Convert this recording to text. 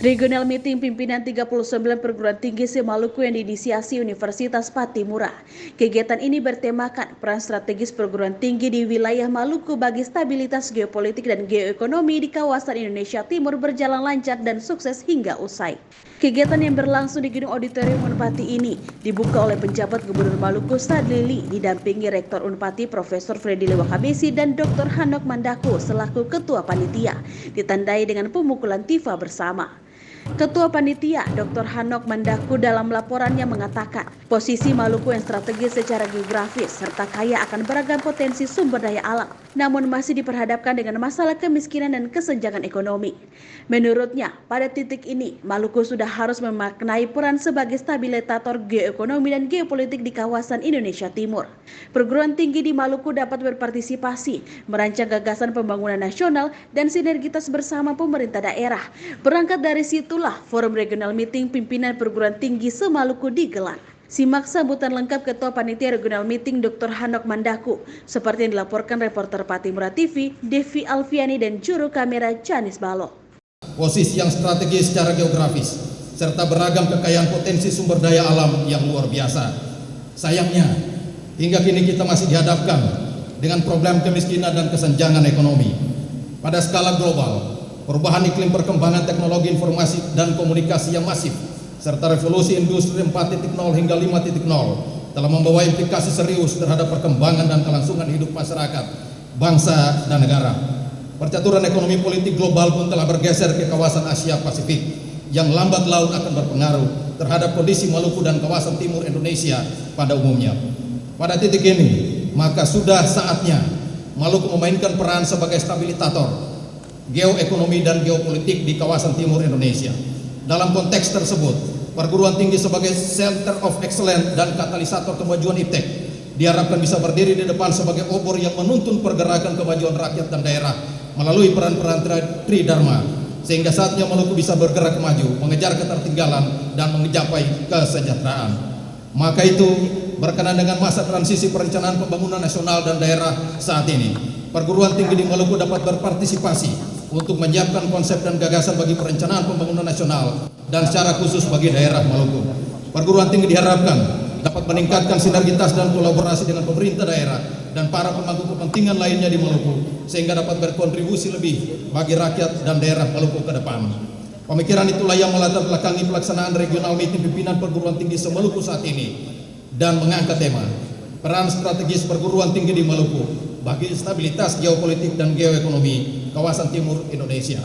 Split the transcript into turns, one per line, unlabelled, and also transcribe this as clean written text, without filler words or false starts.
Regional Meeting Pimpinan 39 Perguruan Tinggi se-Maluku yang diinisiasi Universitas Patimura. Kegiatan ini bertemakan peran strategis perguruan tinggi di wilayah Maluku bagi stabilitas geopolitik dan geoekonomi di kawasan Indonesia Timur berjalan lancar dan sukses hingga usai. Kegiatan yang berlangsung di Gedung Auditorium Unpati ini dibuka oleh penjabat Gubernur Maluku Sadlili didampingi Rektor Unpati Profesor Freddy Lewakabesi dan Dr. Hanok Mandaku selaku Ketua Panitia, ditandai dengan pemukulan tifa bersama. Ketua Panitia Dr. Hanok Mandaku dalam laporannya mengatakan posisi Maluku yang strategis secara geografis serta kaya akan beragam potensi sumber daya alam, namun masih diperhadapkan dengan masalah kemiskinan dan kesenjangan ekonomi. Menurutnya, pada titik ini Maluku sudah harus memaknai peran sebagai stabilisator geoekonomi dan geopolitik di kawasan Indonesia Timur. Perguruan tinggi di Maluku dapat berpartisipasi, merancang gagasan pembangunan nasional dan sinergitas bersama pemerintah daerah. Berangkat dari situ Forum Regional Meeting Pimpinan Perguruan Tinggi se-Maluku digelar. Simak sambutan lengkap Ketua Panitia Regional Meeting Dr. Hanok Mandaku seperti yang dilaporkan reporter Patimura TV, Devi Alfiani dan juru kamera Janis Balo.
Posisi yang strategis secara geografis serta beragam kekayaan potensi sumber daya alam yang luar biasa. Sayangnya, hingga kini kita masih dihadapkan dengan problem kemiskinan dan kesenjangan ekonomi. Pada skala global, perubahan iklim perkembangan teknologi informasi dan komunikasi yang masif serta revolusi industri 4.0 hingga 5.0 telah membawa implikasi serius terhadap perkembangan dan kelangsungan hidup masyarakat, bangsa, dan negara. Percaturan ekonomi politik global pun telah bergeser ke kawasan Asia Pasifik yang lambat laun akan berpengaruh terhadap kondisi Maluku dan kawasan timur Indonesia pada umumnya. Pada titik ini, maka sudah saatnya Maluku memainkan peran sebagai stabilisator geoekonomi dan geopolitik di kawasan timur Indonesia. Dalam konteks tersebut, perguruan tinggi sebagai Center of Excellence dan katalisator kemajuan iptek diharapkan bisa berdiri di depan sebagai obor yang menuntun pergerakan kemajuan rakyat dan daerah melalui peran-peran tridharma, sehingga saatnya Maluku bisa bergerak maju, mengejar ketertinggalan dan mencapai kesejahteraan. Maka itu, berkenaan dengan masa transisi perencanaan pembangunan nasional dan daerah saat ini, perguruan tinggi di Maluku dapat berpartisipasi untuk menyiapkan konsep dan gagasan bagi perencanaan pembangunan nasional dan secara khusus bagi daerah Maluku. Perguruan tinggi diharapkan dapat meningkatkan sinergitas dan kolaborasi dengan pemerintah daerah dan para pemangku kepentingan lainnya di Maluku sehingga dapat berkontribusi lebih bagi rakyat dan daerah Maluku ke depan. Pemikiran itulah yang melatar belakangi pelaksanaan regional meeting pimpinan perguruan tinggi se-Maluku saat ini dan mengangkat tema peran strategis perguruan tinggi di Maluku bagi stabilitas geopolitik dan geoekonomi kawasan timur Indonesia.